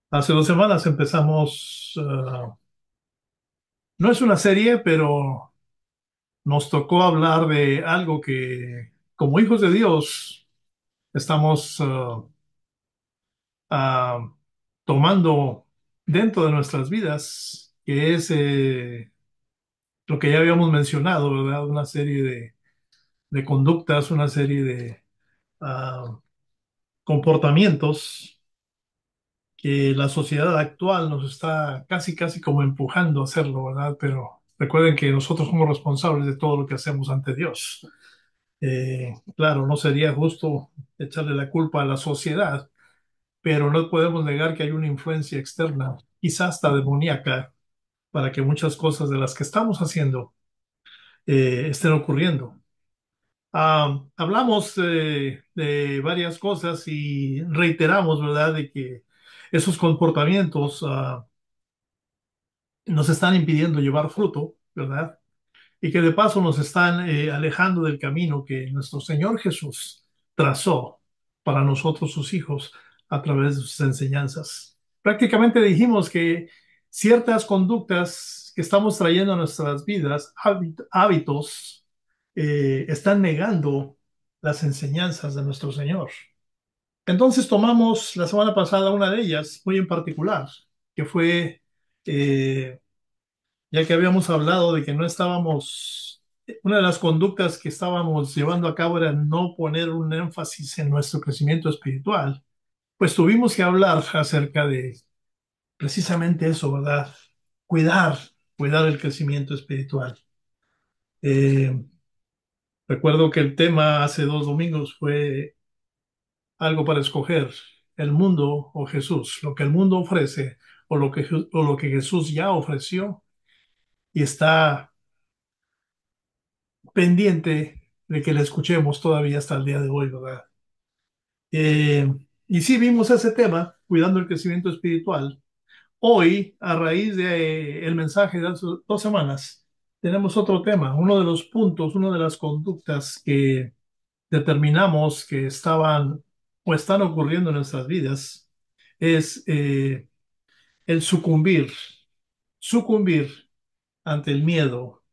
Hace 2 semanas empezamos, no es una serie, pero nos tocó hablar de algo que como hijos de Dios estamos ah, tomando dentro de nuestras vidas, que es lo que ya habíamos mencionado, ¿verdad? Una serie de conductas, una serie de ah, comportamientos que la sociedad actual nos está casi, casi como empujando a hacerlo, ¿verdad? Pero recuerden que nosotros somos responsables de todo lo que hacemos ante Dios. Claro, no sería justo echarle la culpa a la sociedad, pero no podemos negar que hay una influencia externa, quizás hasta demoníaca, para que muchas cosas de las que estamos haciendo estén ocurriendo. Hablamos de varias cosas y reiteramos, ¿verdad?, de que esos comportamientos nos están impidiendo llevar fruto, ¿verdad? Y que de paso nos están alejando del camino que nuestro Señor Jesús trazó para nosotros, sus hijos, a través de sus enseñanzas. Prácticamente dijimos que ciertas conductas que estamos trayendo a nuestras vidas, hábitos, están negando las enseñanzas de nuestro Señor. Entonces tomamos la semana pasada una de ellas, muy en particular, que fue eh, ya que habíamos hablado de que no estábamos, una de las conductas que estábamos llevando a cabo era no poner un énfasis en nuestro crecimiento espiritual, pues tuvimos que hablar acerca de precisamente eso, ¿verdad? Cuidar, cuidar el crecimiento espiritual. Eh, Recuerdo que el tema hace 2 domingos fue algo para escoger, el mundo o Jesús, lo que el mundo ofrece o lo que Jesús ya ofreció y está pendiente de que la escuchemos todavía hasta el día de hoy, ¿verdad? Eh, y sí vimos ese tema, cuidando el crecimiento espiritual. Hoy, a raíz de, el mensaje de hace 2 semanas, tenemos otro tema, uno de los puntos, una de las conductas que determinamos que estaban o están ocurriendo en nuestras vidas es el sucumbir ante el miedo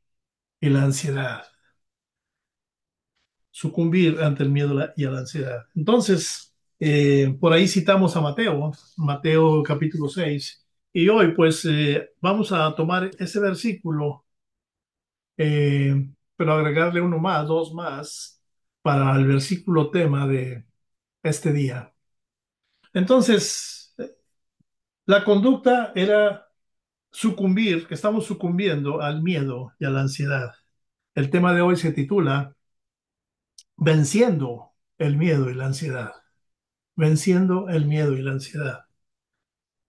y la ansiedad. Sucumbir ante el miedo y a la ansiedad. Entonces, por ahí citamos a Mateo, Mateo capítulo 6, y hoy pues vamos a tomar ese versículo, pero agregarle uno más, dos más, para el versículo tema de este día. Entonces, la conducta era sucumbir, que estamos sucumbiendo al miedo y a la ansiedad. El tema de hoy se titula Venciendo el miedo y la ansiedad. Venciendo el miedo y la ansiedad.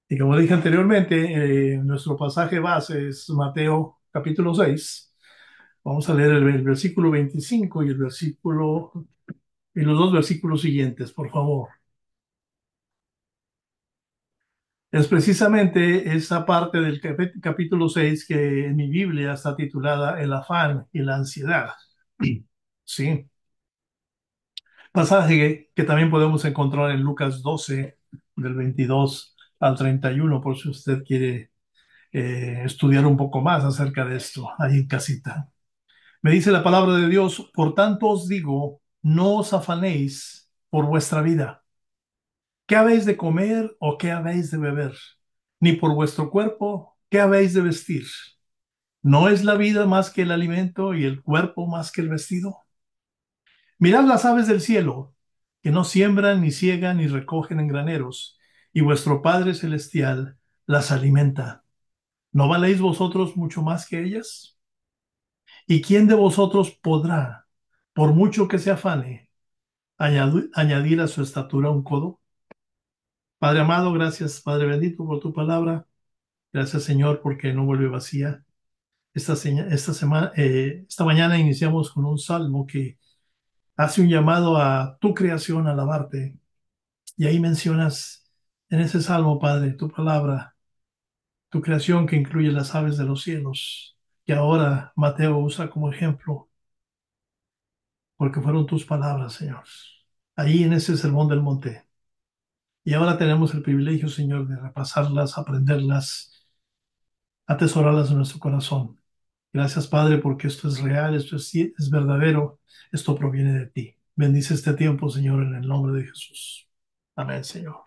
Y como dije anteriormente, nuestro pasaje base es Mateo capítulo 6. Vamos a leer el versículo 25 y el versículo y los dos versículos siguientes, por favor. Es precisamente esa parte del capítulo 6 que en mi Biblia está titulada El afán y la ansiedad. Sí, pasaje que también podemos encontrar en Lucas 12, del 22 al 31, por si usted quiere estudiar un poco más acerca de esto ahí en casita. Me dice la palabra de Dios, por tanto os digo, no os afanéis por vuestra vida. ¿Qué habéis de comer o qué habéis de beber? Ni por vuestro cuerpo, ¿qué habéis de vestir? ¿No es la vida más que el alimento y el cuerpo más que el vestido? Mirad las aves del cielo, que no siembran, ni ciegan, ni recogen en graneros, y vuestro Padre Celestial las alimenta. ¿No valéis vosotros mucho más que ellas? ¿Y quién de vosotros podrá, por mucho que se afane, añadir a su estatura un codo? Padre amado, gracias, Padre bendito, por tu palabra. Gracias, Señor, porque no vuelve vacía. Esta mañana iniciamos con un salmo que hace un llamado a tu creación a alabarte. Y ahí mencionas en ese salmo, Padre, tu palabra, tu creación que incluye las aves de los cielos, que ahora Mateo usa como ejemplo porque fueron tus palabras, Señor. Ahí en ese sermón del monte. Y ahora tenemos el privilegio, Señor, de repasarlas, aprenderlas, atesorarlas en nuestro corazón. Gracias, Padre, porque esto es real, esto es verdadero, esto proviene de ti. Bendice este tiempo, Señor, en el nombre de Jesús. Amén, Señor.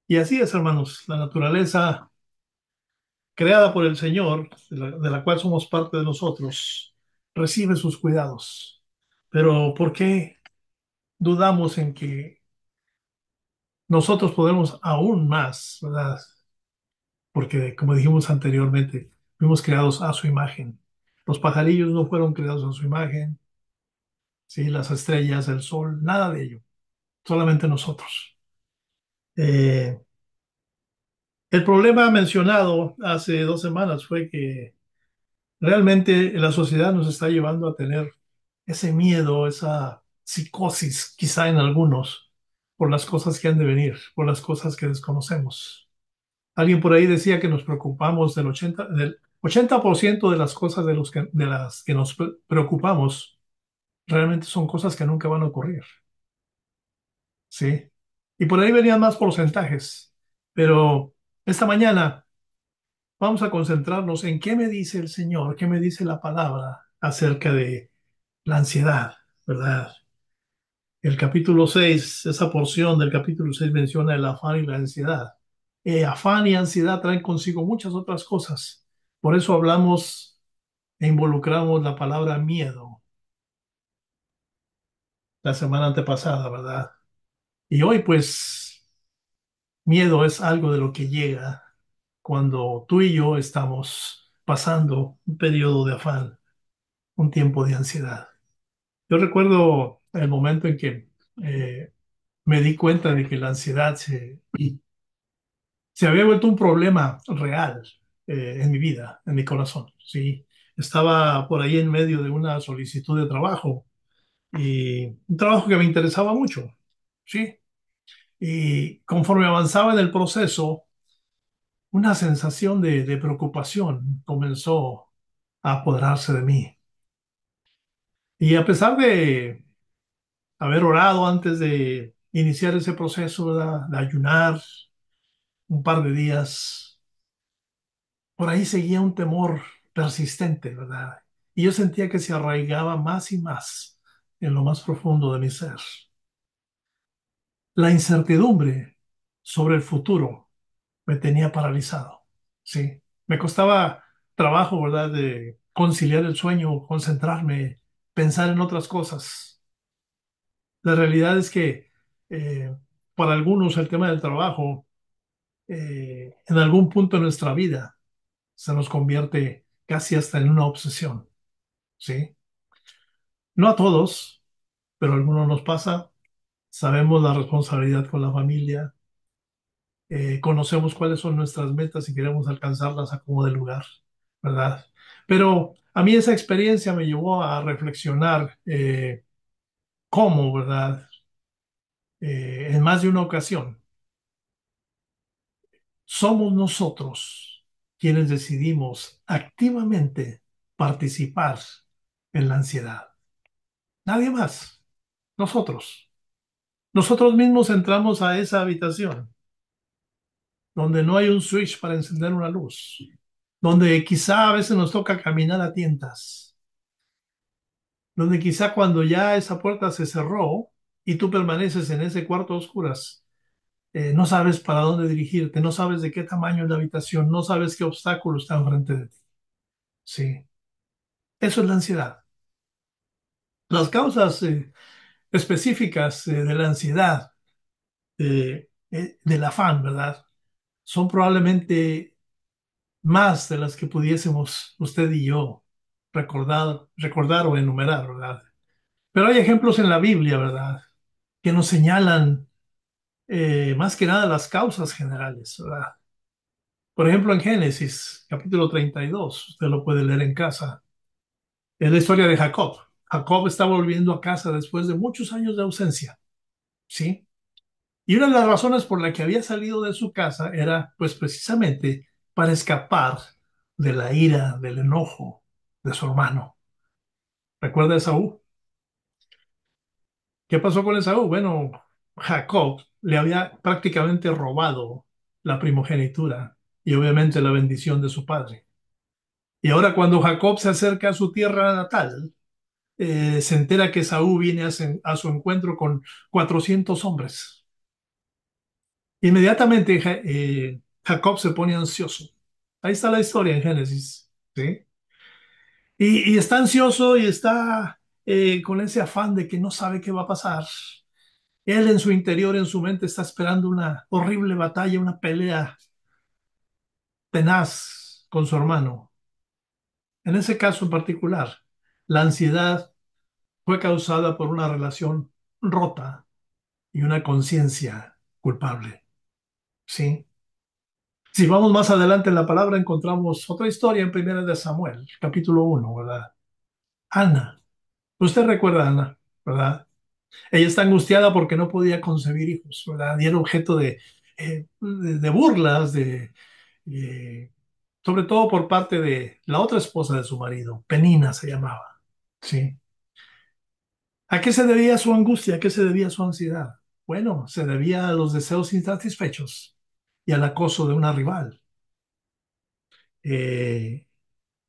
Y así es, hermanos, la naturaleza creada por el Señor, de la cual somos parte de nosotros, recibe sus cuidados. Pero ¿por qué dudamos en que nosotros podemos aún más, ¿verdad? Porque, como dijimos anteriormente, fuimos creados a su imagen. Los pajarillos no fueron creados a su imagen, ¿sí? Las estrellas, el sol, nada de ello, solamente nosotros. Eh, el problema mencionado hace 2 semanas fue que realmente la sociedad nos está llevando a tener ese miedo, esa psicosis, quizá en algunos, por las cosas que han de venir, por las cosas que desconocemos. Alguien por ahí decía que nos preocupamos del 80% de las cosas de las que nos preocupamos realmente son cosas que nunca van a ocurrir, ¿sí? Y por ahí venían más porcentajes, pero esta mañana vamos a concentrarnos en qué me dice el Señor, qué me dice la palabra acerca de la ansiedad, ¿verdad? El capítulo 6, esa porción del capítulo 6 menciona el afán y la ansiedad. Afán y ansiedad traen consigo muchas otras cosas. Por eso hablamos e involucramos la palabra miedo la semana antepasada, ¿verdad? Y hoy, pues, miedo es algo de lo que llega cuando tú y yo estamos pasando un periodo de afán, un tiempo de ansiedad. Yo recuerdo el momento en que eh, me di cuenta de que la ansiedad se había vuelto un problema real en mi vida, en mi corazón, ¿sí? Estaba por ahí en medio de una solicitud de trabajo y un trabajo que me interesaba mucho, ¿sí? Y conforme avanzaba en el proceso, una sensación de preocupación comenzó a apoderarse de mí. Y a pesar de haber orado antes de iniciar ese proceso, ¿verdad? De ayunar un par de días, por ahí seguía un temor persistente, ¿verdad? Y yo sentía que se arraigaba más y más en lo más profundo de mi ser. La incertidumbre sobre el futuro me tenía paralizado, ¿sí? Me costaba trabajo, ¿verdad? De conciliar el sueño, concentrarme, pensar en otras cosas. La realidad es que eh, para algunos el tema del trabajo en algún punto de nuestra vida se nos convierte casi hasta en una obsesión, ¿sí? No a todos, pero a algunos nos pasa. Sabemos la responsabilidad con la familia, conocemos cuáles son nuestras metas y queremos alcanzarlas a como de lugar, ¿verdad? Pero a mí esa experiencia me llevó a reflexionar cómo, ¿verdad? En más de una ocasión, somos nosotros quienes decidimos activamente participar en la ansiedad. Nadie más, nosotros. Nosotros mismos entramos a esa habitación donde no hay un switch para encender una luz, donde quizá a veces nos toca caminar a tientas, donde quizá cuando ya esa puerta se cerró y tú permaneces en ese cuarto a oscuras, no sabes para dónde dirigirte, no sabes de qué tamaño es la habitación, no sabes qué obstáculo está enfrente de ti. Sí, eso es la ansiedad. Las causas específicas de la ansiedad, del afán, ¿verdad? Son probablemente más de las que pudiésemos usted y yo recordar o enumerar, ¿verdad? Pero hay ejemplos en la Biblia, ¿verdad? Que nos señalan más que nada las causas generales, ¿verdad? Por ejemplo, en Génesis, capítulo 32, usted lo puede leer en casa, es la historia de Jacob. Jacob está volviendo a casa después de muchos años de ausencia, ¿sí? Y una de las razones por la que había salido de su casa era, pues, precisamente para escapar de la ira, del enojo de su hermano. ¿Recuerda a Esaú? ¿Qué pasó con Esaú? Bueno, Jacob le había prácticamente robado la primogenitura y obviamente la bendición de su padre. Y ahora cuando Jacob se acerca a su tierra natal, se entera que Saúl viene a su encuentro con 400 hombres. Inmediatamente Jacob se pone ansioso. Ahí está la historia en Génesis, ¿sí? Y está ansioso y está con ese afán de que no sabe qué va a pasar. Él en su interior, en su mente, está esperando una horrible batalla, una pelea tenaz con su hermano. En ese caso en particular, la ansiedad fue causada por una relación rota y una conciencia culpable. ¿Sí? Si vamos más adelante en la palabra, encontramos otra historia en Primera de Samuel, capítulo 1, ¿verdad? Ana. Usted recuerda a Ana, ¿verdad? Ella está angustiada porque no podía concebir hijos, ¿verdad? Y era objeto de burlas, eh, sobre todo por parte de la otra esposa de su marido, Penina se llamaba. ¿Sí? ¿A qué se debía su angustia? ¿A qué se debía su ansiedad? Bueno, se debía a los deseos insatisfechos y al acoso de una rival. Eh,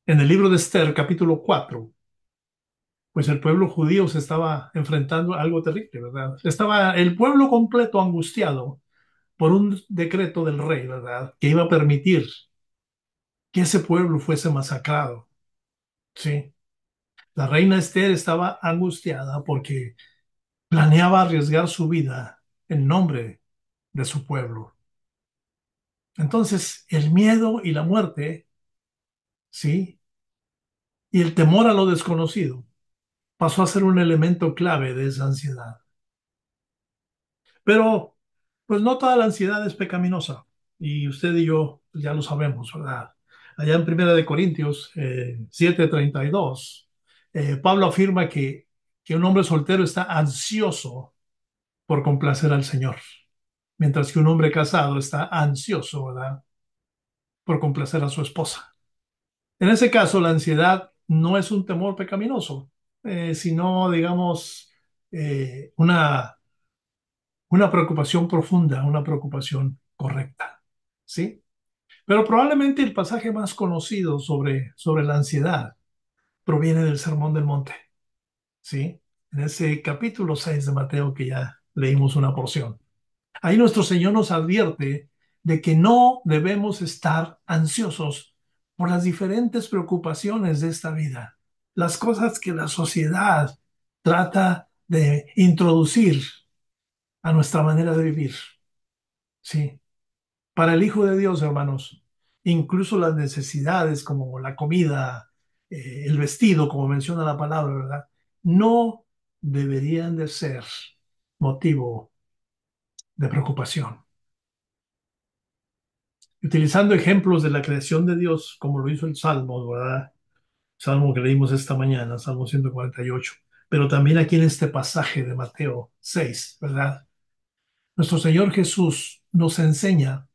en el libro de Esther, capítulo 4, pues el pueblo judío se estaba enfrentando a algo terrible, ¿verdad? Estaba el pueblo completo angustiado por un decreto del rey, ¿verdad? Que iba a permitir que ese pueblo fuese masacrado, ¿sí? La reina Esther estaba angustiada porque planeaba arriesgar su vida en nombre de su pueblo. Entonces, el miedo y la muerte, ¿sí? Y el temor a lo desconocido pasó a ser un elemento clave de esa ansiedad. Pero, pues no toda la ansiedad es pecaminosa. Y usted y yo ya lo sabemos, ¿verdad? Allá en Primera de Corintios 7:32, Pablo afirma que un hombre soltero está ansioso por complacer al Señor, mientras que un hombre casado está ansioso, ¿verdad? Por complacer a su esposa. En ese caso, la ansiedad no es un temor pecaminoso, sino, digamos, una preocupación profunda, una preocupación correcta. ¿Sí? Pero probablemente el pasaje más conocido sobre la ansiedad proviene del Sermón del Monte. ¿Sí? En ese capítulo 6 de Mateo que ya leímos una porción. Ahí nuestro Señor nos advierte de que no debemos estar ansiosos por las diferentes preocupaciones de esta vida, las cosas que la sociedad trata de introducir a nuestra manera de vivir. Sí, para el Hijo de Dios, hermanos, incluso las necesidades como la comida, el vestido, como menciona la palabra, ¿verdad? No deberían de ser motivo de preocupación. Utilizando ejemplos de la creación de Dios, como lo hizo el Salmo, ¿verdad? Salmo que leímos esta mañana, Salmo 148, pero también aquí en este pasaje de Mateo 6, ¿verdad? Nuestro Señor Jesús nos enseña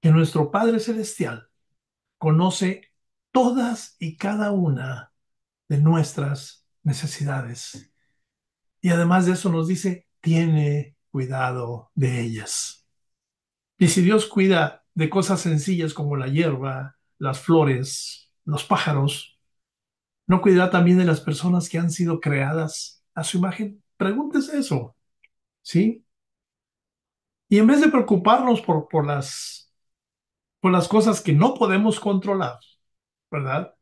que nuestro Padre Celestial conoce todas y cada una de nuestras necesidades. Y además de eso nos dice, tiene cuidado de ellas. Y si Dios cuida de cosas sencillas como la hierba, las flores, los pájaros, ¿no cuidará también de las personas que han sido creadas a su imagen? Pregúntese eso, ¿sí? Y en vez de preocuparnos por las cosas que no podemos controlar, ¿verdad?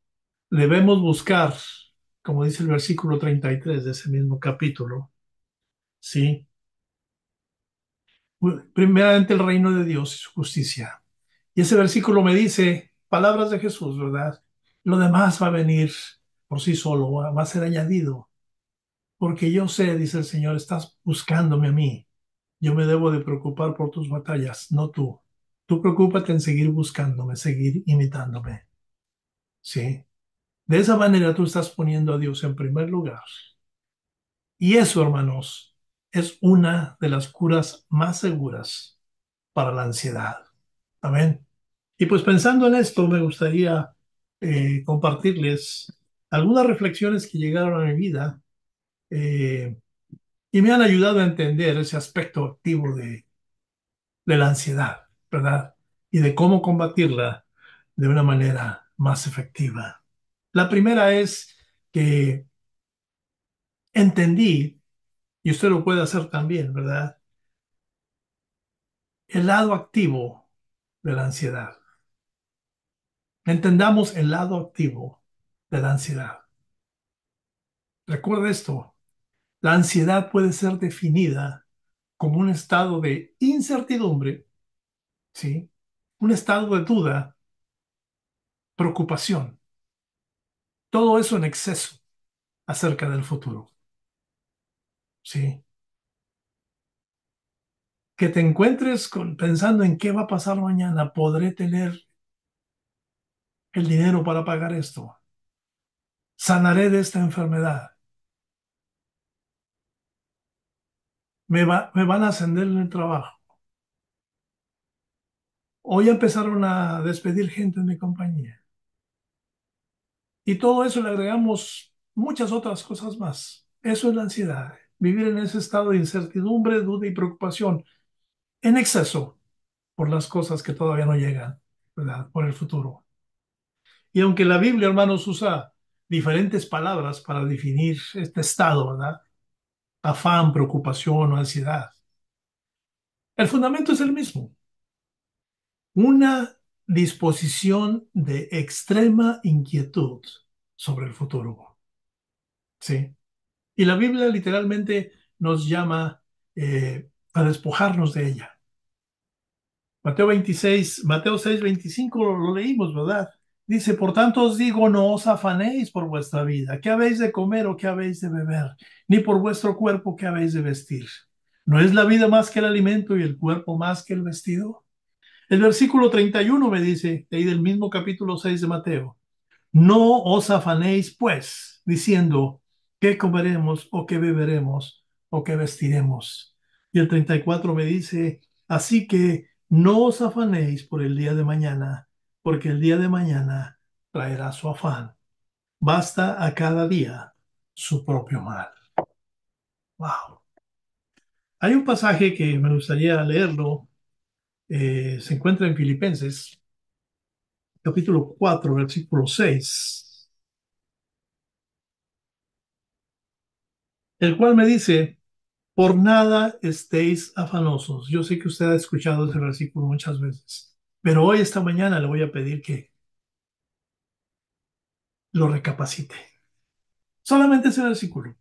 Debemos buscar, como dice el versículo 33 de ese mismo capítulo, ¿sí? Primeramente el reino de Dios y su justicia. Y ese versículo me dice palabras de Jesús, ¿verdad? Lo demás va a venir por sí solo, va a ser añadido. Porque yo sé, dice el Señor, estás buscándome a mí. Yo me debo de preocupar por tus batallas, no tú. Tú preocúpate en seguir buscándome, seguir imitándome. ¿Sí? De esa manera tú estás poniendo a Dios en primer lugar. Y eso, hermanos, es una de las curas más seguras para la ansiedad. Amén. Y pues pensando en esto, me gustaría compartirles algunas reflexiones que llegaron a mi vida. y me han ayudado a entender ese aspecto activo de la ansiedad, ¿verdad? Y de cómo combatirla de una manera más efectiva. La primera es que entendí, y usted lo puede hacer también, ¿verdad? El lado activo de la ansiedad. Entendamos el lado activo de la ansiedad. Recuerda esto, la ansiedad puede ser definida como un estado de incertidumbre, ¿sí? Un estado de duda, preocupación, todo eso en exceso acerca del futuro, ¿sí? Que te encuentres pensando en qué va a pasar mañana, ¿podré tener el dinero para pagar esto? ¿Sanaré de esta enfermedad? ¿Me van a ascender en el trabajo? Hoy empezaron a despedir gente en mi compañía. Y todo eso le agregamos muchas otras cosas más. Eso es la ansiedad. Vivir en ese estado de incertidumbre, duda y preocupación en exceso por las cosas que todavía no llegan, ¿verdad? Por el futuro. Y aunque la Biblia, hermanos, usa diferentes palabras para definir este estado, ¿verdad? Afán, preocupación o ansiedad. El fundamento es el mismo. Una disposición de extrema inquietud sobre el futuro. ¿Sí? Y la Biblia literalmente nos llama a despojarnos de ella. Mateo 6:25 lo leímos, ¿verdad? Dice, por tanto os digo, no os afanéis por vuestra vida, qué habéis de comer o qué habéis de beber, ni por vuestro cuerpo qué habéis de vestir. ¿No es la vida más que el alimento y el cuerpo más que el vestido? El versículo 31 me dice, de ahí del mismo capítulo 6 de Mateo, no os afanéis, pues, diciendo, ¿qué comeremos o qué beberemos o qué vestiremos? Y el 34 me dice, así que no os afanéis por el día de mañana, porque el día de mañana traerá su afán. Basta a cada día su propio mal. Wow. Hay un pasaje que me gustaría leerlo, se encuentra en Filipenses, capítulo 4 versículo 6, el cual me dice, por nada estéis afanosos. Yo sé que usted ha escuchado ese versículo muchas veces, pero hoy, esta mañana, le voy a pedir que lo recapacite. Solamente ese versículo.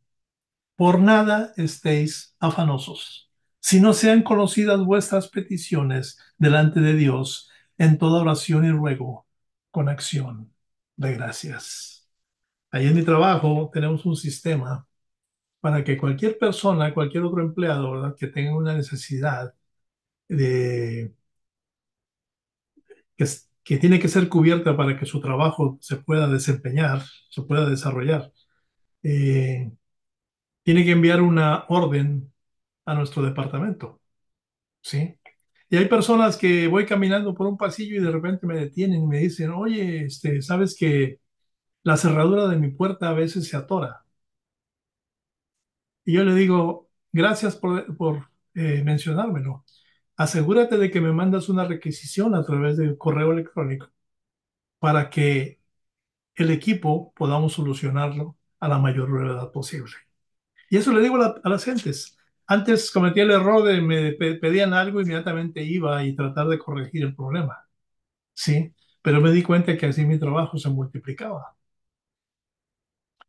Por nada estéis afanosos, si no sean conocidas vuestras peticiones delante de Dios en toda oración y ruego con acción de gracias. Ahí en mi trabajo tenemos un sistema para que cualquier persona, cualquier otro empleado, ¿verdad?, que tenga una necesidad de que tiene que ser cubierta para que su trabajo se pueda desempeñar, se pueda desarrollar. Eh, Tiene que enviar una orden a nuestro departamento, ¿sí? Y hay personas que voy caminando por un pasillo y de repente me detienen y me dicen, oye, sabes que la cerradura de mi puerta a veces se atora. Y yo le digo, gracias por mencionármelo. Asegúrate de que me mandas una requisición a través del correo electrónico para que el equipo podamos solucionarlo a la mayor brevedad posible. Y eso le digo a las gentes. Antes cometía el error de me pedían algo, inmediatamente iba y tratar de corregir el problema. Sí, pero me di cuenta que así mi trabajo se multiplicaba.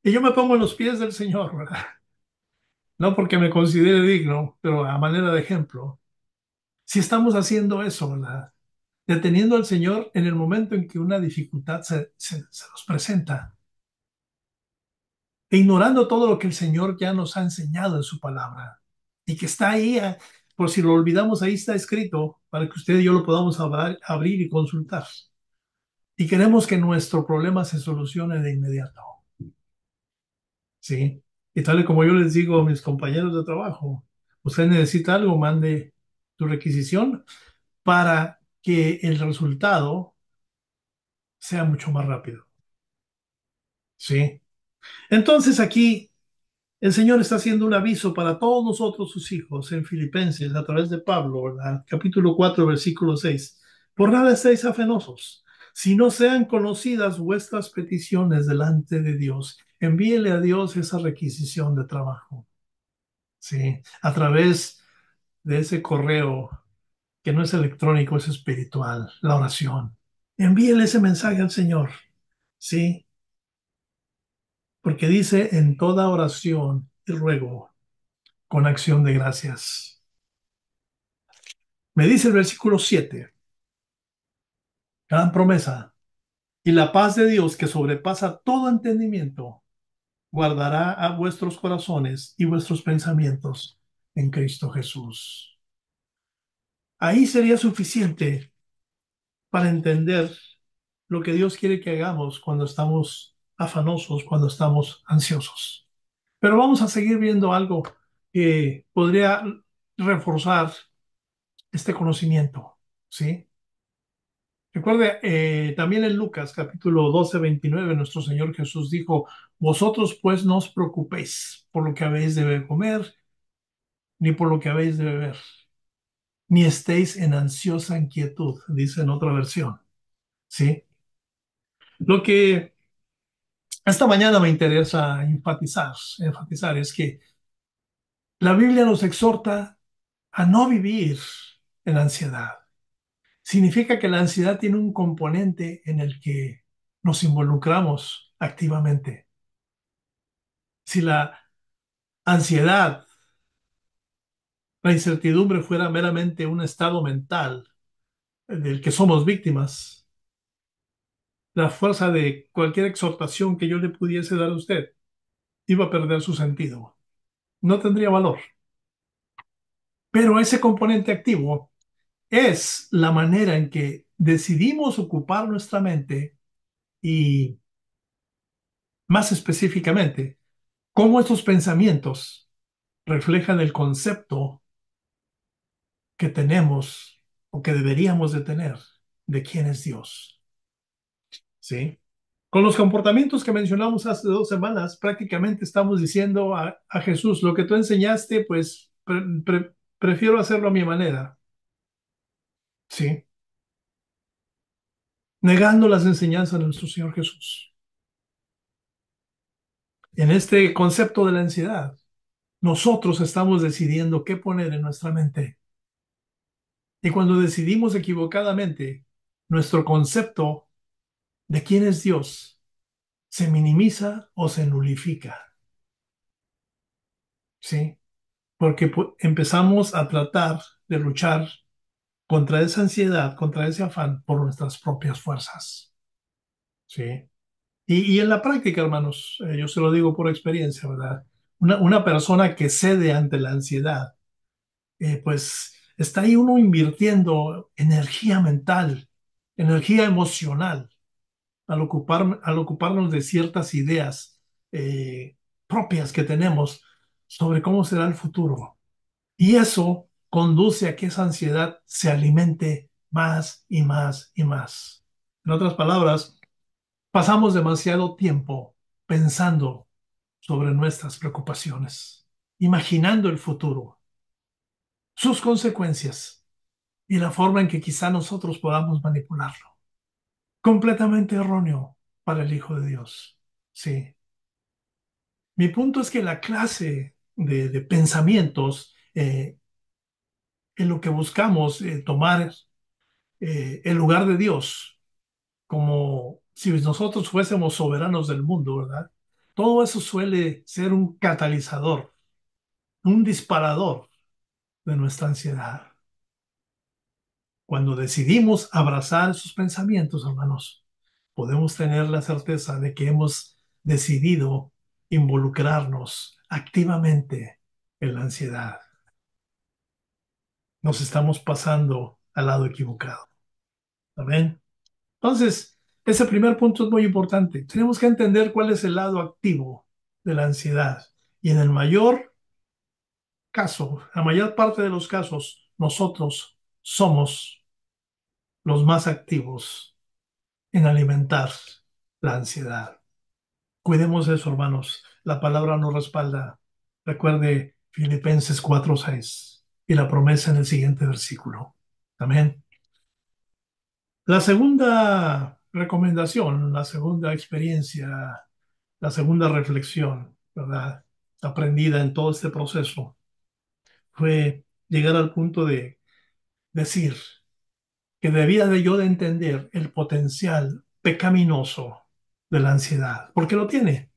Y yo me pongo en los pies del Señor, ¿verdad? No porque me considere digno, pero a manera de ejemplo. Si estamos haciendo eso, ¿verdad? Deteniendo al Señor en el momento en que una dificultad se nos presenta e ignorando todo lo que el Señor ya nos ha enseñado en su palabra y que está ahí, por si lo olvidamos, ahí está escrito para que usted y yo lo podamos abrir y consultar. Y queremos que nuestro problema se solucione de inmediato, ¿sí? Y tal y como yo les digo a mis compañeros de trabajo, usted necesita algo, mande tu requisición para que el resultado sea mucho más rápido, ¿sí? Entonces aquí El Señor está haciendo un aviso para todos nosotros, sus hijos, en Filipenses, a través de Pablo, ¿verdad? Capítulo 4, versículo 6. Por nada estéis afanosos, si no sean conocidas vuestras peticiones delante de Dios. Envíele a Dios esa requisición de trabajo, ¿sí? A través de ese correo que no es electrónico, es espiritual, la oración. Envíele ese mensaje al Señor, ¿sí? Porque dice en toda oración y ruego con acción de gracias. Me dice el versículo 7, gran promesa, y la paz de Dios que sobrepasa todo entendimiento, guardará a vuestros corazones y vuestros pensamientos en Cristo Jesús. Ahí sería suficiente para entender lo que Dios quiere que hagamos cuando estamos afanosos, cuando estamos ansiosos. Pero vamos a seguir viendo algo que podría reforzar este conocimiento, ¿sí? Recuerde, también en Lucas capítulo 12 29 nuestro Señor Jesús dijo, vosotros pues no os preocupéis por lo que habéis de comer, ni por lo que habéis de beber, ni estéis en ansiosa inquietud, dice en otra versión, ¿sí? Lo que esta mañana me interesa enfatizar es que la Biblia nos exhorta a no vivir en ansiedad. Significa que la ansiedad tiene un componente en el que nos involucramos activamente. Si la ansiedad, la incertidumbre fuera meramente un estado mental del que somos víctimas, la fuerza de cualquier exhortación que yo le pudiese dar a usted iba a perder su sentido. No tendría valor. Pero ese componente activo es la manera en que decidimos ocupar nuestra mente y, más específicamente, cómo estos pensamientos reflejan el concepto que tenemos o que deberíamos de tener de quién es Dios. ¿Sí? Con los comportamientos que mencionamos hace 2 semanas, prácticamente estamos diciendo a Jesús, lo que tú enseñaste, pues prefiero hacerlo a mi manera. ¿Sí? Negando las enseñanzas de nuestro Señor Jesús. En este concepto de la ansiedad, nosotros estamos decidiendo qué poner en nuestra mente. Y cuando decidimos equivocadamente, nuestro concepto de quién es Dios se minimiza o se nulifica, ¿sí? Porque empezamos a tratar de luchar contra esa ansiedad, contra ese afán por nuestras propias fuerzas, ¿sí? Y en la práctica, hermanos, yo se lo digo por experiencia, ¿verdad? Una persona que cede ante la ansiedad, pues está ahí uno invirtiendo energía mental, energía emocional al ocuparnos de ciertas ideas propias que tenemos sobre cómo será el futuro. Y eso conduce a que esa ansiedad se alimente más y más y más. En otras palabras, pasamos demasiado tiempo pensando sobre nuestras preocupaciones, imaginando el futuro, sus consecuencias y la forma en que quizá nosotros podamos manipularlo. Completamente erróneo para el Hijo de Dios. Sí. Mi punto es que la clase de pensamientos en lo que buscamos tomar el lugar de Dios, como si nosotros fuésemos soberanos del mundo, ¿verdad? Todo eso suele ser un catalizador, un disparador de nuestra ansiedad. Cuando decidimos abrazar esos pensamientos, hermanos, podemos tener la certeza de que hemos decidido involucrarnos activamente en la ansiedad. Nos estamos pasando al lado equivocado. Amén. Entonces, ese primer punto es muy importante. Tenemos que entender cuál es el lado activo de la ansiedad. Y en el mayor caso, la mayor parte de los casos, nosotros somos los más activos en alimentar la ansiedad. Cuidemos eso, hermanos. La palabra nos respalda. Recuerde Filipenses 4:6 y la promesa en el siguiente versículo. Amén. La segunda recomendación, la segunda experiencia, la segunda reflexión, ¿verdad? Aprendida en todo este proceso fue llegar al punto de decir que debía de yo de entender el potencial pecaminoso de la ansiedad, porque lo tiene.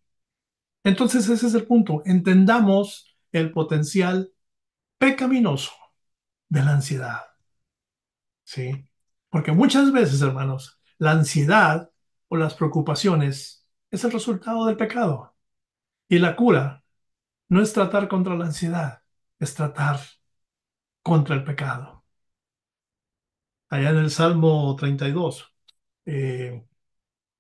Entonces ese es el punto. Entendamos el potencial pecaminoso de la ansiedad, ¿sí? Porque muchas veces, hermanos, la ansiedad o las preocupaciones es el resultado del pecado. Y la cura no es tratar contra la ansiedad, es tratar contra el pecado. Allá en el Salmo 32, eh,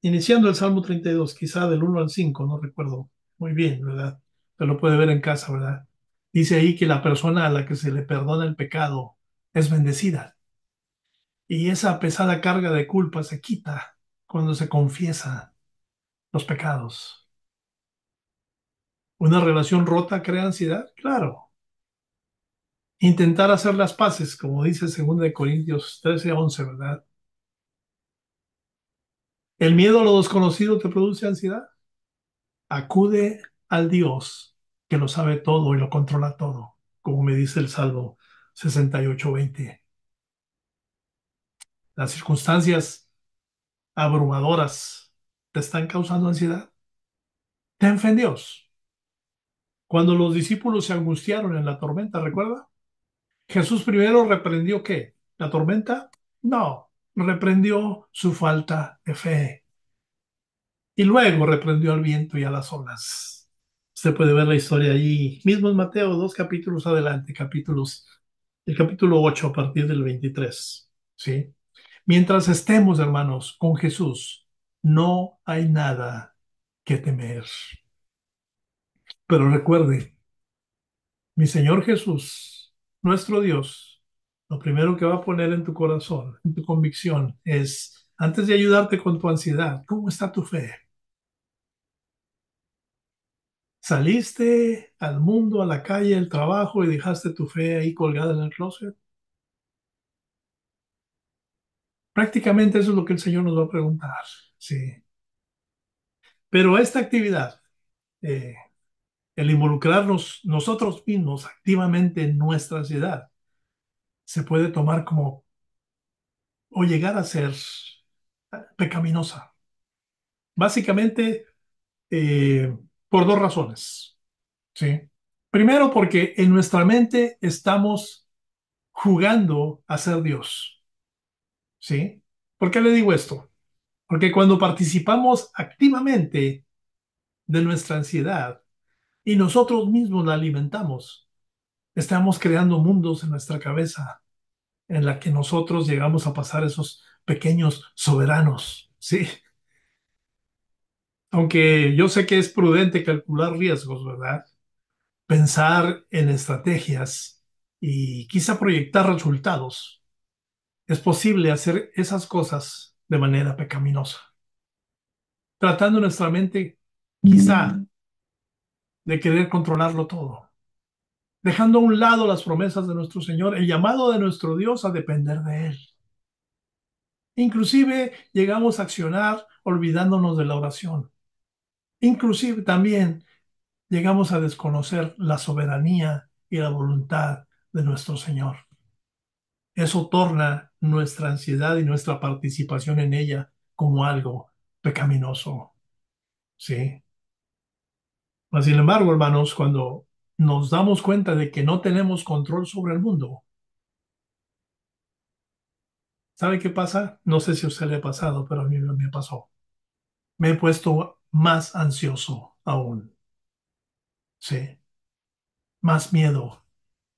iniciando el Salmo 32, quizá del 1 al 5, no recuerdo muy bien, ¿verdad? Pero lo puede ver en casa, ¿verdad? Dice ahí que la persona a la que se le perdona el pecado es bendecida. Y esa pesada carga de culpa se quita cuando se confiesa los pecados. ¿Una relación rota crea ansiedad? Claro. Intentar hacer las paces, como dice 2 Corintios 13:11, ¿verdad? ¿El miedo a lo desconocido te produce ansiedad? Acude al Dios que lo sabe todo y lo controla todo, como me dice el Salmo 68:20. Las circunstancias abrumadoras te están causando ansiedad. Ten fe en Dios. Cuando los discípulos se angustiaron en la tormenta, ¿recuerda? Jesús primero reprendió ¿qué? ¿La tormenta? No, reprendió su falta de fe. Y luego reprendió al viento y a las olas. Usted puede ver la historia allí, mismo en Mateo, 2 capítulos adelante, el capítulo 8 a partir del 23. ¿Sí? Mientras estemos, hermanos, con Jesús, no hay nada que temer. Pero recuerde, mi Señor Jesús, nuestro Dios, lo primero que va a poner en tu corazón, en tu convicción, es, antes de ayudarte con tu ansiedad, ¿cómo está tu fe? ¿Saliste al mundo, a la calle, al trabajo y dejaste tu fe ahí colgada en el closet? Prácticamente eso es lo que el Señor nos va a preguntar, sí. Pero esta actividad, eh, el involucrarnos nosotros mismos activamente en nuestra ansiedad, se puede tomar como o llegar a ser pecaminosa. Básicamente, por dos razones, ¿sí? Primero, porque en nuestra mente estamos jugando a ser Dios, ¿sí? ¿Por qué le digo esto? Porque cuando participamos activamente de nuestra ansiedad y nosotros mismos la alimentamos, estamos creando mundos en nuestra cabeza en la que nosotros llegamos a pasar esos pequeños soberanos, ¿sí? Aunque yo sé que es prudente calcular riesgos, ¿verdad? Pensar en estrategias y quizá proyectar resultados. Es posible hacer esas cosas de manera pecaminosa, tratando nuestra mente quizá de querer controlarlo todo, dejando a un lado las promesas de nuestro Señor, el llamado de nuestro Dios a depender de Él. Inclusive llegamos a accionar olvidándonos de la oración. Inclusive también llegamos a desconocer la soberanía y la voluntad de nuestro Señor. Eso torna nuestra ansiedad y nuestra participación en ella como algo pecaminoso. ¿Sí? Mas, sin embargo, hermanos, cuando nos damos cuenta de que no tenemos control sobre el mundo, ¿sabe qué pasa? No sé si a usted le ha pasado, pero a mí me pasó. Me he puesto más ansioso aún. Sí, más miedo,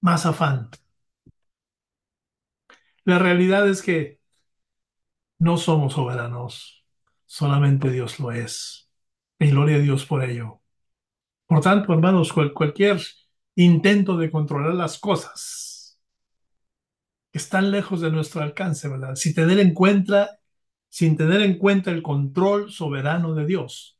más afán. La realidad es que no somos soberanos, solamente Dios lo es. Y gloria a Dios por ello. Por tanto, hermanos, cualquier intento de controlar las cosas que están lejos de nuestro alcance, ¿verdad? Sin tener en cuenta el control soberano de Dios,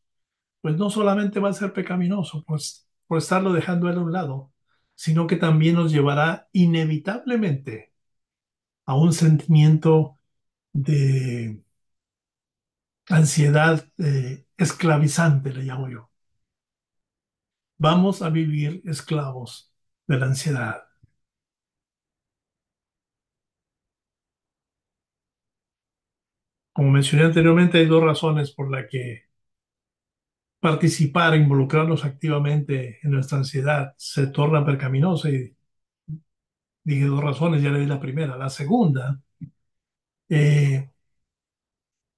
pues no solamente va a ser pecaminoso, pues por estarlo dejando él a un lado, sino que también nos llevará inevitablemente a un sentimiento de ansiedad esclavizante, le llamo yo. Vamos a vivir esclavos de la ansiedad. Como mencioné anteriormente, hay dos razones por las que participar, involucrarnos activamente en nuestra ansiedad se torna percaminosa y dije dos razones, ya le di la primera. La segunda, eh,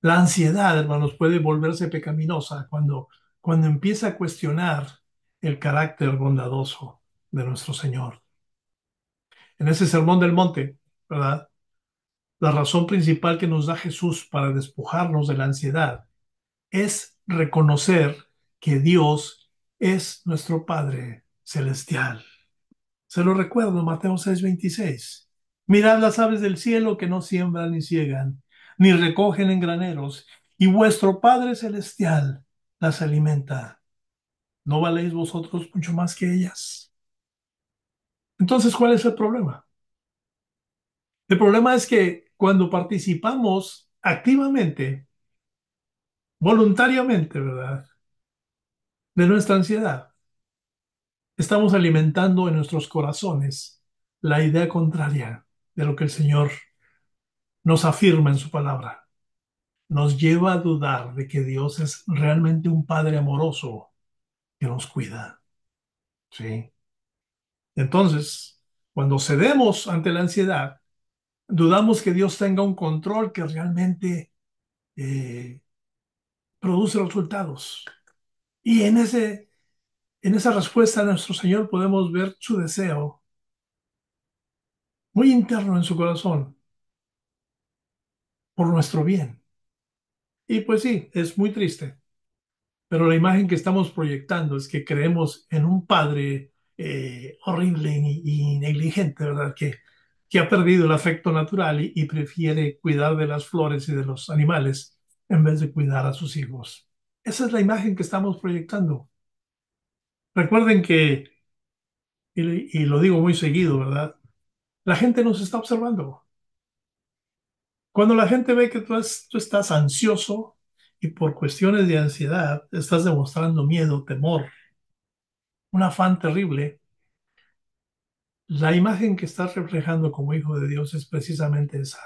la ansiedad, hermanos, puede volverse pecaminosa cuando empieza a cuestionar el carácter bondadoso de nuestro Señor. En ese sermón del monte, ¿verdad? La razón principal que nos da Jesús para despojarnos de la ansiedad es reconocer que Dios es nuestro Padre celestial. Se lo recuerdo, Mateo 6:26. Mirad las aves del cielo que no siembran ni ciegan, ni recogen en graneros, y vuestro Padre celestial las alimenta. ¿No valéis vosotros mucho más que ellas? Entonces, ¿cuál es el problema? El problema es que cuando participamos activamente, voluntariamente, ¿verdad?, de nuestra ansiedad, estamos alimentando en nuestros corazones la idea contraria de lo que el Señor nos afirma en su palabra. Nos lleva a dudar de que Dios es realmente un Padre amoroso que nos cuida. ¿Sí? Entonces, cuando cedemos ante la ansiedad, dudamos que Dios tenga un control que realmente eh, produce resultados. Y en esa respuesta a nuestro Señor podemos ver su deseo muy interno en su corazón por nuestro bien. Y pues sí, es muy triste, pero la imagen que estamos proyectando es que creemos en un padre horrible y negligente, ¿verdad? Que ha perdido el afecto natural y prefiere cuidar de las flores y de los animales en vez de cuidar a sus hijos. Esa es la imagen que estamos proyectando. Recuerden que, y lo digo muy seguido, ¿verdad? La gente nos está observando. Cuando la gente ve que tú estás ansioso y por cuestiones de ansiedad estás demostrando miedo, temor, un afán terrible, la imagen que estás reflejando como hijo de Dios es precisamente esa.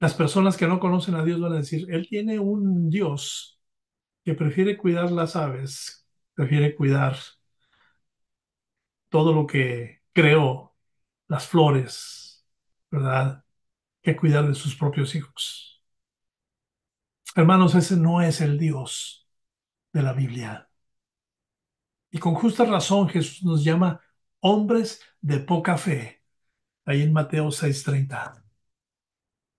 Las personas que no conocen a Dios van a decir, Él tiene un Dios que prefiere cuidar las aves, prefiere cuidar todo lo que creó, las flores, ¿verdad? Que cuidar de sus propios hijos. Hermanos, ese no es el Dios de la Biblia. Y con justa razón Jesús nos llama hombres de poca fe, ahí en Mateo 6:30.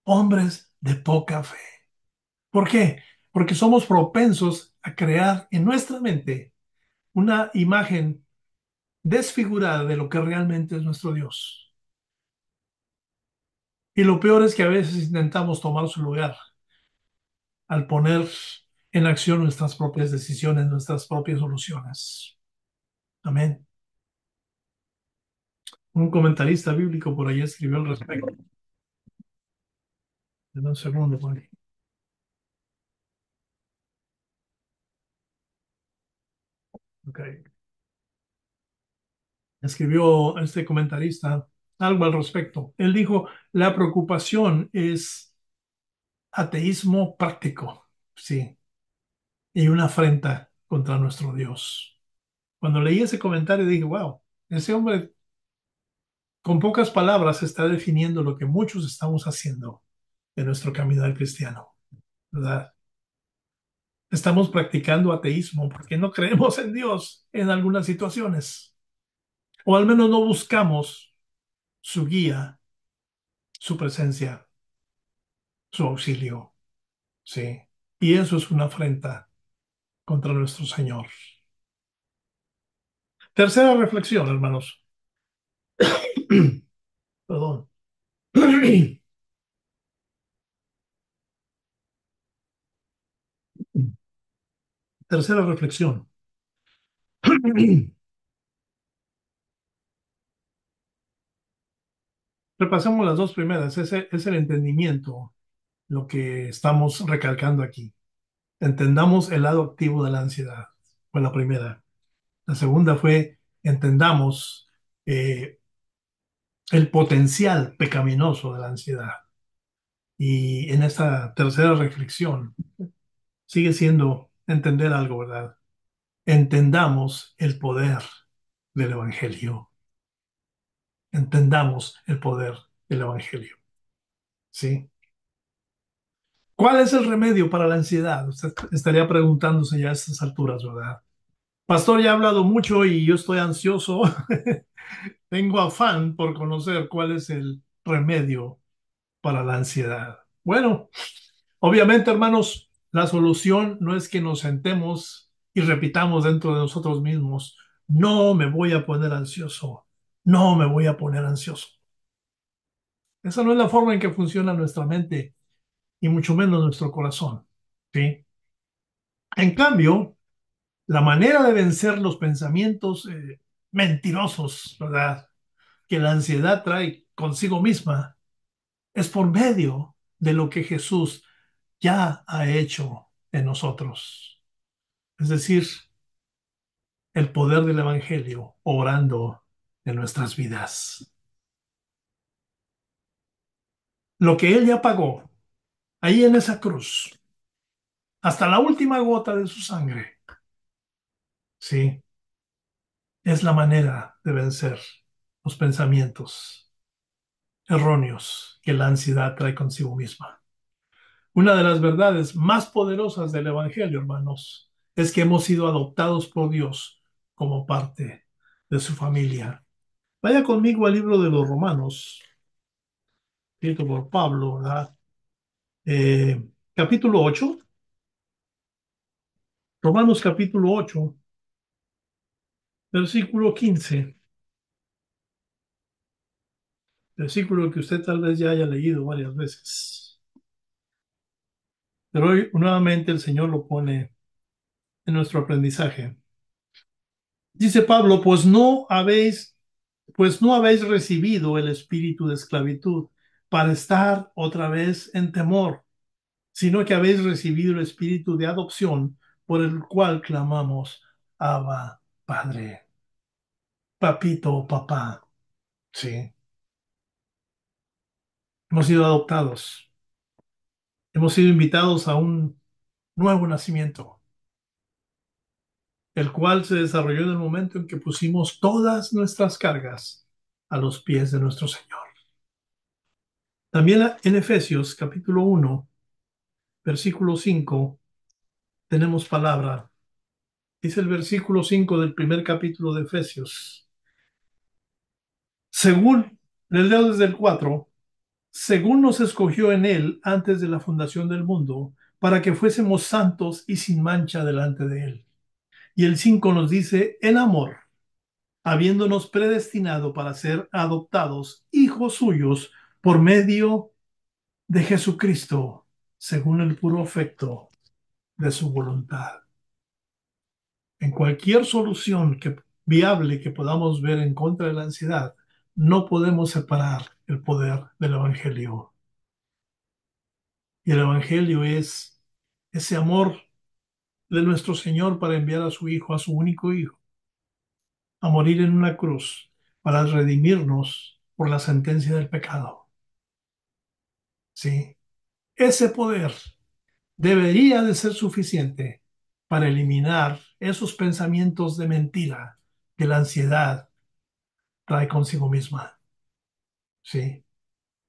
Hombres de poca fe. ¿Por qué? Porque somos propensos a crear en nuestra mente una imagen desfigurada de lo que realmente es nuestro Dios. Y lo peor es que a veces intentamos tomar su lugar al poner en acción nuestras propias decisiones, nuestras propias soluciones. Amén. Un comentarista bíblico por ahí escribió al respecto. Dame un segundo por ahí. Okay. Escribió este comentarista algo al respecto. Él dijo, la preocupación es ateísmo práctico, sí, y una afrenta contra nuestro Dios. Cuando leí ese comentario dije, wow, ese hombre con pocas palabras está definiendo lo que muchos estamos haciendo en nuestro caminar cristiano, ¿verdad? Estamos practicando ateísmo porque no creemos en Dios en algunas situaciones, o al menos no buscamos su guía, su presencia, su auxilio, ¿sí? Y eso es una afrenta contra nuestro Señor. Tercera reflexión, hermanos. Perdón. Tercera reflexión. Repasemos las dos primeras. Ese es el entendimiento, lo que estamos recalcando aquí. Entendamos el lado activo de la ansiedad. Fue la primera. La segunda fue entendamos el potencial pecaminoso de la ansiedad. Y en esta tercera reflexión sigue siendo entender algo, ¿verdad? Entendamos el poder del Evangelio. Entendamos el poder del Evangelio. ¿Sí? ¿Cuál es el remedio para la ansiedad? Usted estaría preguntándose ya a estas alturas, ¿verdad? Pastor, ya ha hablado mucho y yo estoy ansioso. Tengo afán por conocer cuál es el remedio para la ansiedad. Bueno, obviamente, hermanos, la solución no es que nos sentemos y repitamos dentro de nosotros mismos, no me voy a poner ansioso, no me voy a poner ansioso. Esa no es la forma en que funciona nuestra mente y mucho menos nuestro corazón, ¿sí? En cambio, la manera de vencer los pensamientos mentirosos, ¿verdad? Que la ansiedad trae consigo misma es por medio de lo que Jesús ya ha hecho en nosotros. Es decir, el poder del Evangelio obrando en nuestras vidas. Lo que Él ya pagó ahí en esa cruz, hasta la última gota de su sangre, sí, es la manera de vencer los pensamientos erróneos que la ansiedad trae consigo misma. Una de las verdades más poderosas del Evangelio, hermanos, es que hemos sido adoptados por Dios como parte de su familia. Vaya conmigo al libro de los Romanos, escrito por Pablo, ¿verdad? Capítulo 8, Romanos capítulo 8, versículo 15, versículo que usted tal vez ya haya leído varias veces. Pero hoy nuevamente el Señor lo pone en nuestro aprendizaje. Dice Pablo, pues no habéis recibido el espíritu de esclavitud para estar otra vez en temor, sino que habéis recibido el espíritu de adopción por el cual clamamos, Abba, Padre, papito, papá. Sí, hemos sido adoptados, hemos sido invitados a un nuevo nacimiento, el cual se desarrolló en el momento en que pusimos todas nuestras cargas a los pies de nuestro Señor. También en Efesios capítulo 1, versículo 5, tenemos palabra. Dice el versículo 5 del primer capítulo de Efesios. Según, le leo desde el 4, según nos escogió en él antes de la fundación del mundo, para que fuésemos santos y sin mancha delante de él. Y el 5 nos dice, en amor, habiéndonos predestinado para ser adoptados hijos suyos por medio de Jesucristo, según el puro afecto de su voluntad. En cualquier solución viable que podamos ver en contra de la ansiedad, no podemos separar el poder del Evangelio. Y el Evangelio es ese amor de nuestro Señor para enviar a su Hijo, a su único Hijo, a morir en una cruz para redimirnos por la sentencia del pecado. Sí, ese poder debería de ser suficiente para eliminar esos pensamientos de mentira que la ansiedad trae consigo misma. Sí,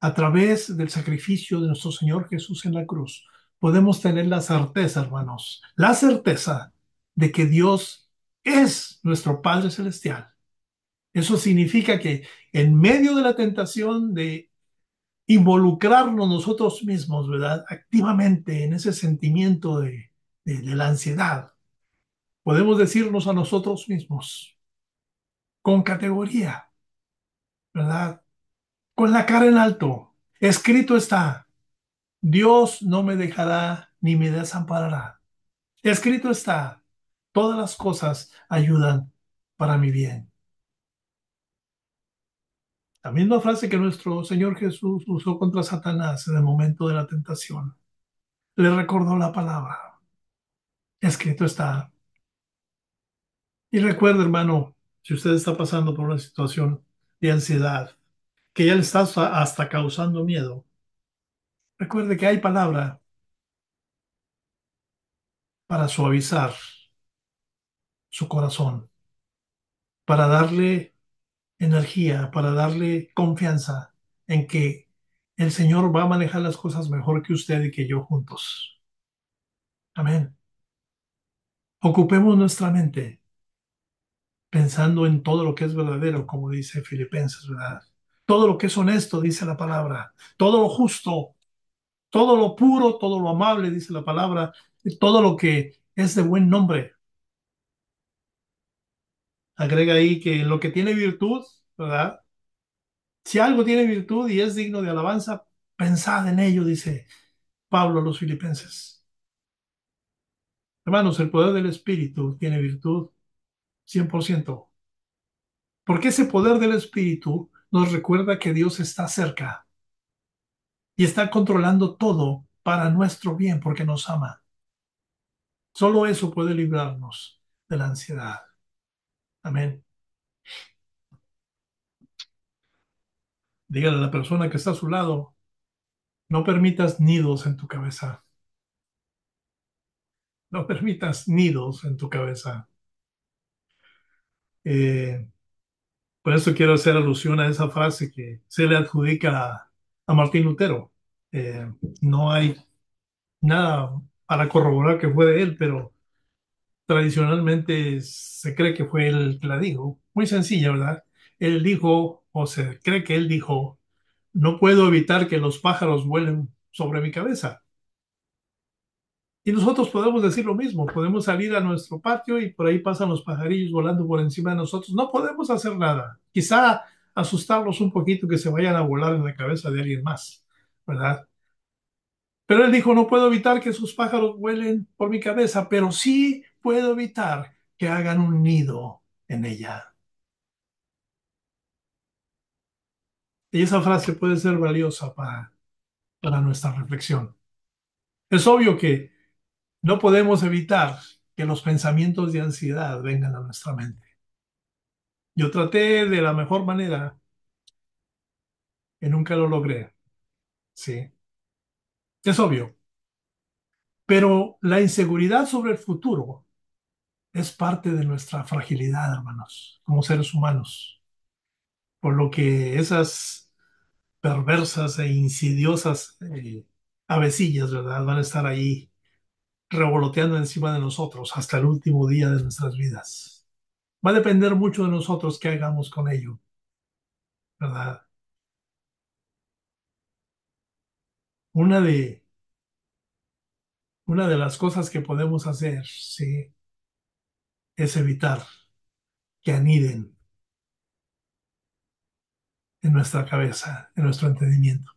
a través del sacrificio de nuestro Señor Jesús en la cruz, podemos tener la certeza, hermanos, la certeza de que Dios es nuestro Padre Celestial. Eso significa que en medio de la tentación de involucrarnos nosotros mismos, ¿verdad? Activamente en ese sentimiento de la ansiedad, podemos decirnos a nosotros mismos con categoría, ¿verdad? Con la cara en alto. Escrito está, Dios no me dejará ni me desamparará. Escrito está, todas las cosas ayudan para mi bien. La misma frase que nuestro Señor Jesús usó contra Satanás en el momento de la tentación. Le recordó la palabra. Escrito está. Y recuerda, hermano, si usted está pasando por una situación de ansiedad, que ya le está hasta causando miedo, recuerde que hay palabra para suavizar su corazón, para darle energía, para darle confianza en que el Señor va a manejar las cosas mejor que usted y que yo juntos. Amén. Ocupemos nuestra mente pensando en todo lo que es verdadero, como dice Filipenses, ¿verdad? Todo lo que es honesto, dice la palabra. Todo lo justo, todo lo puro, todo lo amable, dice la palabra. Y todo lo que es de buen nombre. Agrega ahí que lo que tiene virtud, ¿verdad? Si algo tiene virtud y es digno de alabanza, pensad en ello, dice Pablo a los filipenses. Hermanos, el poder del Espíritu tiene virtud 100%. Porque ese poder del Espíritu nos recuerda que Dios está cerca y está controlando todo para nuestro bien porque nos ama. Solo eso puede librarnos de la ansiedad. Amén. Dígale a la persona que está a su lado, no permitas nidos en tu cabeza. No permitas nidos en tu cabeza. Eh, por eso quiero hacer alusión a esa frase que se le adjudica a Martín Lutero. Eh, no hay nada para corroborar que fue de él, pero tradicionalmente se cree que fue él el que la dijo. Muy sencilla, ¿verdad? Él dijo, o se cree que él dijo, no puedo evitar que los pájaros vuelen sobre mi cabeza. Y nosotros podemos decir lo mismo, podemos salir a nuestro patio y por ahí pasan los pajarillos volando por encima de nosotros. No podemos hacer nada. Quizá asustarlos un poquito que se vayan a volar en la cabeza de alguien más, ¿verdad? Pero él dijo, no puedo evitar que esos pájaros vuelen por mi cabeza, pero sí puedo evitar que hagan un nido en ella. Y esa frase puede ser valiosa para nuestra reflexión. Es obvio que no podemos evitar que los pensamientos de ansiedad vengan a nuestra mente. Yo traté de la mejor manera y nunca lo logré, sí, es obvio. Pero la inseguridad sobre el futuro es parte de nuestra fragilidad, hermanos, como seres humanos. Por lo que esas perversas e insidiosas avecillas, ¿verdad? Van a estar ahí revoloteando encima de nosotros hasta el último día de nuestras vidas. Va a depender mucho de nosotros qué hagamos con ello, ¿verdad? Una de, una de las cosas que podemos hacer, sí, es evitar que aniden en nuestra cabeza, en nuestro entendimiento.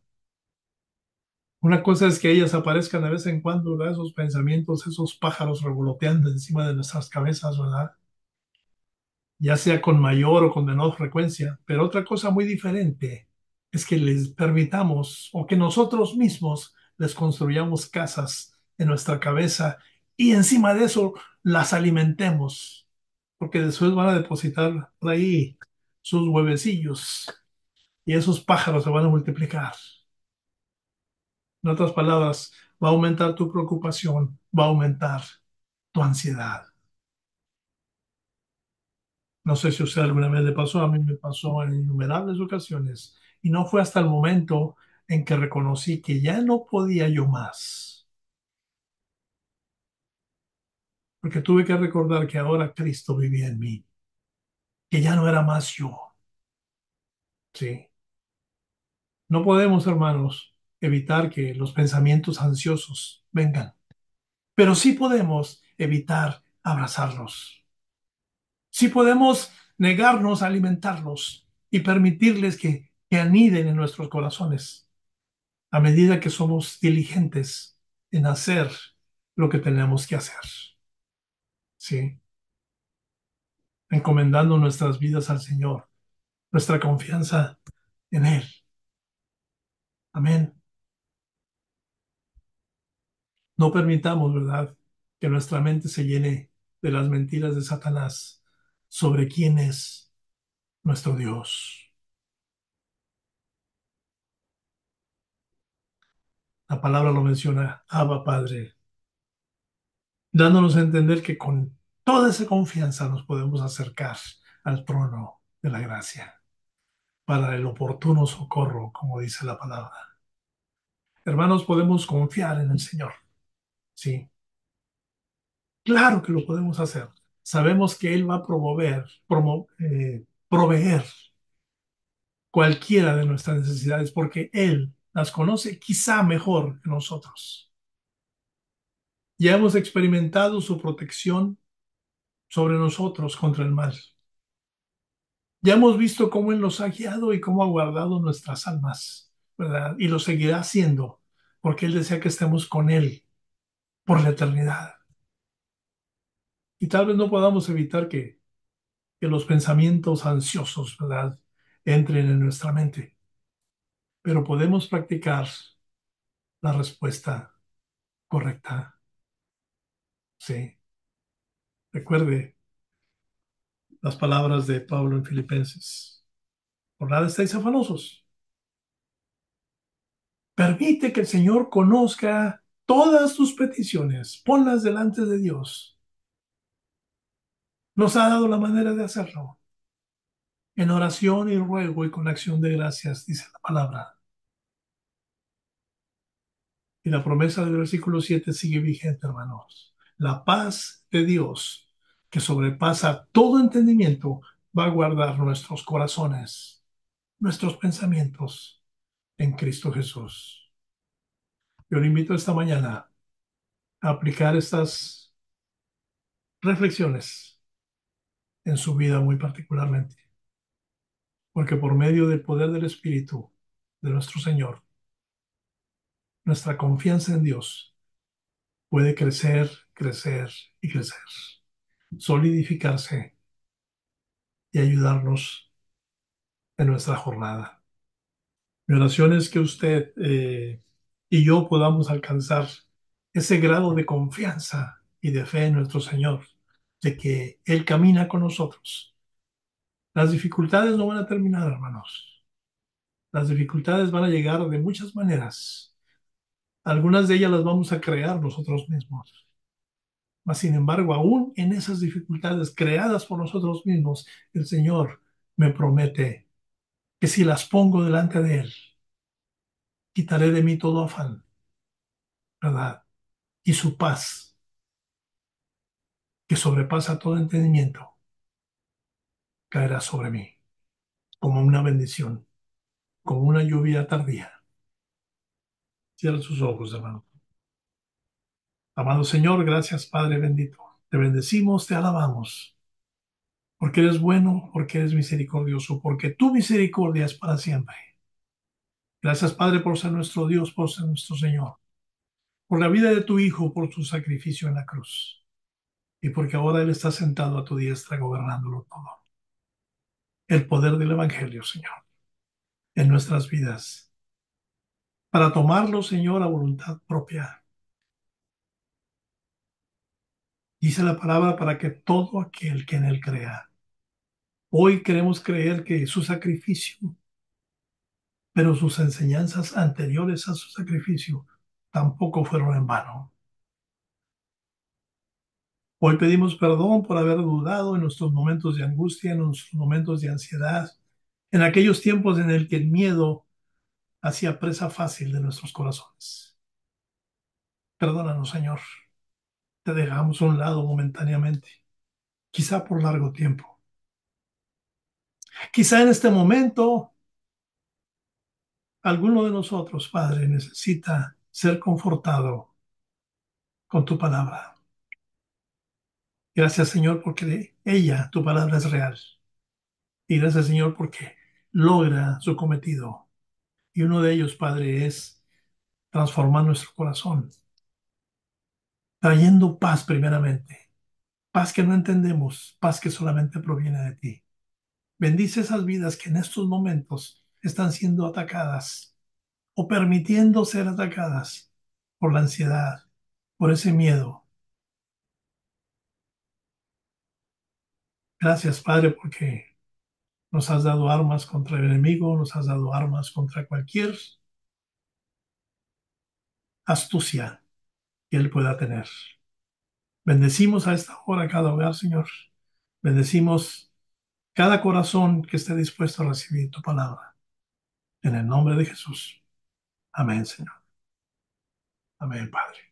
Una cosa es que ellas aparezcan de vez en cuando, ¿verdad? Esos pensamientos, esos pájaros revoloteando encima de nuestras cabezas, ¿verdad? Ya sea con mayor o con menor frecuencia. Pero otra cosa muy diferente es que les permitamos o que nosotros mismos les construyamos casas en nuestra cabeza y encima de eso las alimentemos, porque después van a depositar por ahí sus huevecillos y esos pájaros se van a multiplicar. En otras palabras, va a aumentar tu preocupación, va a aumentar tu ansiedad. No sé si a usted alguna vez le pasó, a mí me pasó en innumerables ocasiones. Y no fue hasta el momento en que reconocí que ya no podía yo más, porque tuve que recordar que ahora Cristo vivía en mí, que ya no era más yo. Sí. No podemos, hermanos, evitar que los pensamientos ansiosos vengan, pero sí podemos evitar abrazarlos. Sí podemos negarnos a alimentarlos y permitirles que aniden en nuestros corazones a medida que somos diligentes en hacer lo que tenemos que hacer. ¿Sí? encomendando nuestras vidas al Señor, nuestra confianza en Él. Amén. No permitamos, ¿verdad?, que nuestra mente se llene de las mentiras de Satanás sobre quién es nuestro Dios. La palabra lo menciona, Abba Padre, dándonos a entender que con toda esa confianza nos podemos acercar al trono de la gracia para el oportuno socorro, como dice la palabra. Hermanos, podemos confiar en el Señor. Sí, claro que lo podemos hacer. Sabemos que Él va a proveer cualquiera de nuestras necesidades porque Él las conoce quizá mejor que nosotros. Ya hemos experimentado su protección sobre nosotros contra el mal. Ya hemos visto cómo Él nos ha guiado y cómo ha guardado nuestras almas, ¿verdad? Y lo seguirá haciendo porque Él desea que estemos con Él por la eternidad. Y tal vez no podamos evitar que los pensamientos ansiosos, ¿verdad?, entren en nuestra mente, pero podemos practicar la respuesta correcta. Sí, recuerde las palabras de Pablo en Filipenses. Por nada estáis afanosos. Permite que el Señor conozca todas tus peticiones. Ponlas delante de Dios. Nos ha dado la manera de hacerlo. En oración y ruego y con acción de gracias, dice la palabra. Y la promesa del versículo 7 sigue vigente, hermanos. La paz de Dios, que sobrepasa todo entendimiento, va a guardar nuestros corazones, nuestros pensamientos en Cristo Jesús. Yo le invito esta mañana a aplicar estas reflexiones en su vida muy particularmente, porque por medio del poder del Espíritu de nuestro Señor, nuestra confianza en Dios puede crecer, crecer y crecer, solidificarse y ayudarnos en nuestra jornada. Mi oración es que usted y yo podamos alcanzar ese grado de confianza y de fe en nuestro Señor, de que Él camina con nosotros. Las dificultades no van a terminar, hermanos. Las dificultades van a llegar de muchas maneras. Algunas de ellas las vamos a crear nosotros mismos. Mas, sin embargo, aún en esas dificultades creadas por nosotros mismos, el Señor me promete que si las pongo delante de Él, quitaré de mí todo afán, ¿verdad? Y su paz, que sobrepasa todo entendimiento, caerá sobre mí como una bendición, como una lluvia tardía. Cierra sus ojos, hermano. Amado Señor, gracias, Padre bendito. Te bendecimos, te alabamos, porque eres bueno, porque eres misericordioso, porque tu misericordia es para siempre. Gracias, Padre, por ser nuestro Dios, por ser nuestro Señor, por la vida de tu Hijo, por tu sacrificio en la cruz, y porque ahora Él está sentado a tu diestra gobernándolo todo. El poder del Evangelio, Señor, en nuestras vidas, para tomarlo, Señor, a voluntad propia. Dice la palabra para que todo aquel que en Él crea. Hoy queremos creer que su sacrificio, pero sus enseñanzas anteriores a su sacrificio, tampoco fueron en vano. Hoy pedimos perdón por haber dudado en nuestros momentos de angustia, en nuestros momentos de ansiedad, en aquellos tiempos en el que el miedo hacía presa fácil de nuestros corazones. Perdónanos, Señor. Te dejamos a un lado momentáneamente, quizá por largo tiempo. Quizá en este momento alguno de nosotros, Padre, necesita ser confortado con tu palabra. Gracias, Señor, porque de ella, tu palabra es real. Y gracias, Señor, porque logra su cometido. Y uno de ellos, Padre, es transformar nuestro corazón, trayendo paz primeramente paz que no entendemos, paz que solamente proviene de ti. Bendice esas vidas que en estos momentos están siendo atacadas o permitiendo ser atacadas por la ansiedad, por ese miedo. Gracias, Padre, porque nos has dado armas contra el enemigo, nos has dado armas contra cualquier astucia que él pueda tener. Bendecimos a esta hora cada hogar, Señor. Bendecimos cada corazón que esté dispuesto a recibir tu palabra. En el nombre de Jesús. Amén, Señor. Amén, Padre.